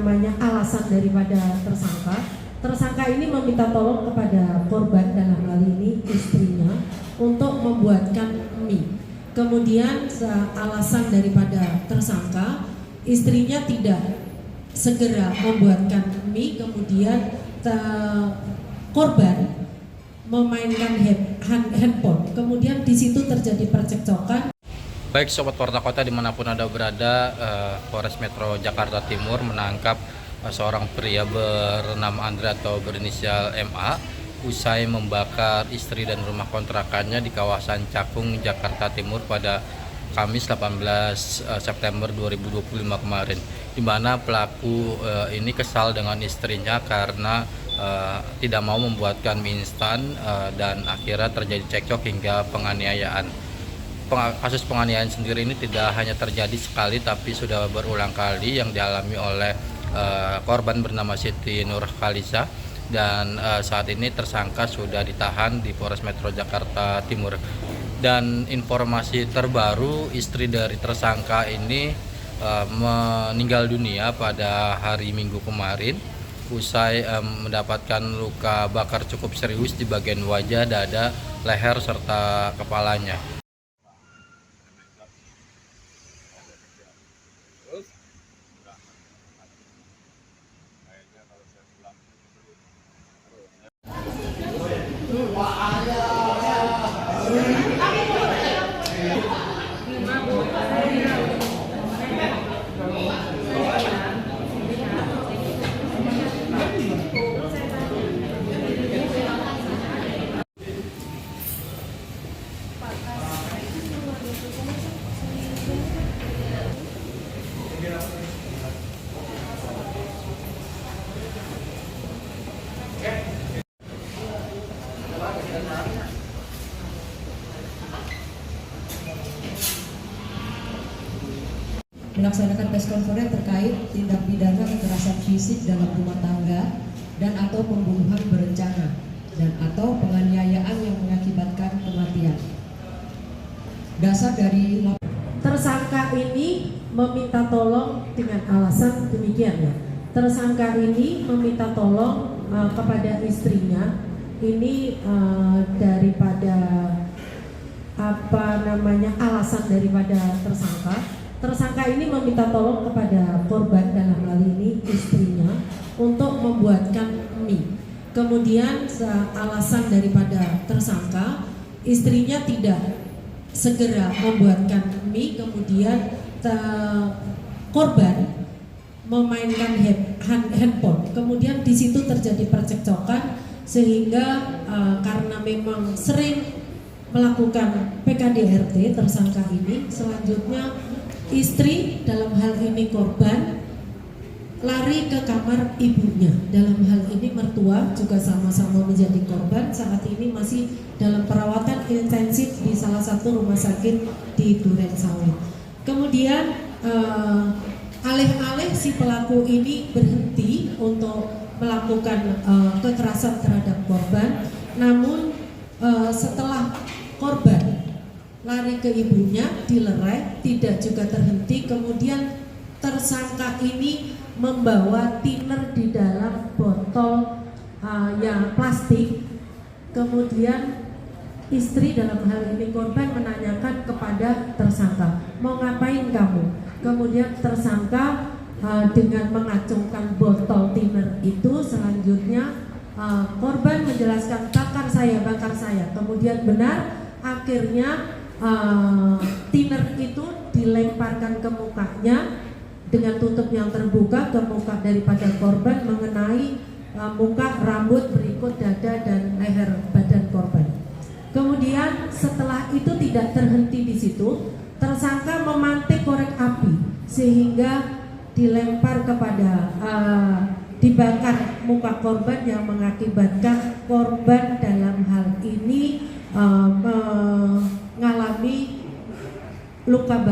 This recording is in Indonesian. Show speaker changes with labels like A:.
A: namanya alasan daripada tersangka. Tersangka ini meminta tolong kepada korban, dalam hal ini istrinya, untuk membuatkan mie. Kemudian alasan daripada tersangka, istrinya tidak segera membuatkan mie, kemudian korban memainkan handphone. Kemudian di situ terjadi percekcokan.
B: Baik Sobat Warta Kota dimanapun Anda berada, Polres Metro Jakarta Timur menangkap seorang pria bernama Andre atau berinisial MA usai membakar istri dan rumah kontrakannya di kawasan Cakung, Jakarta Timur pada Kamis 18 September 2025 kemarin, di mana pelaku ini kesal dengan istrinya karena tidak mau membuatkan mie instan dan akhirnya terjadi cekcok hingga penganiayaan. Kasus penganiayaan sendiri ini tidak hanya terjadi sekali tapi sudah berulang kali yang dialami oleh korban bernama Siti Nur Khaliza, dan saat ini tersangka sudah ditahan di Polres Metro Jakarta Timur. Dan informasi terbaru, istri dari tersangka ini meninggal dunia pada hari Minggu kemarin usai mendapatkan luka bakar cukup serius di bagian wajah, dada, leher serta kepalanya.
C: Melaksanakan press conference terkait tindak pidana kekerasan fisik dalam rumah tangga dan atau pembunuhan berencana dan atau penganiayaan yang mengakibatkan kematian. Dasar dari
A: Tersangka ini meminta tolong dengan alasan demikian ya. Tersangka ini meminta tolong kepada istrinya ini daripada alasan daripada tersangka. Tersangka ini meminta tolong kepada korban, dalam hal ini istrinya, untuk membuatkan mie. Kemudian alasan daripada tersangka, istrinya tidak segera membuatkan mie, kemudian korban memainkan handphone. Kemudian di situ terjadi percekcokan sehingga karena memang sering melakukan PKDRT tersangka ini, selanjutnya istri, dalam hal ini korban, lari ke kamar ibunya. Dalam hal ini mertua juga sama-sama menjadi korban, saat ini masih dalam perawatan intensif di salah satu rumah sakit di Durensawit. Kemudian alih-alih si pelaku ini berhenti untuk melakukan kekerasan terhadap korban, namun setelah korban lari ke ibunya, dilerai, tidak juga terhenti. Kemudian tersangka ini membawa thinner di dalam botol yang plastik. Kemudian istri, dalam hal ini korban, menanyakan kepada tersangka, mau ngapain kamu? Kemudian tersangka dengan mengacungkan botol thinner itu, selanjutnya korban menjelaskan, bakar saya. Kemudian benar, akhirnya thinner itu dilemparkan ke mukanya dengan tutup yang terbuka ke muka daripada korban, mengenai muka, rambut, berikut dada dan leher badan korban. Kemudian setelah itu tidak terhenti di situ, tersangka memantik korek api sehingga dilempar kepada dibakar muka korban yang mengakibatkan korban dalam hal ini mengalami luka bakar.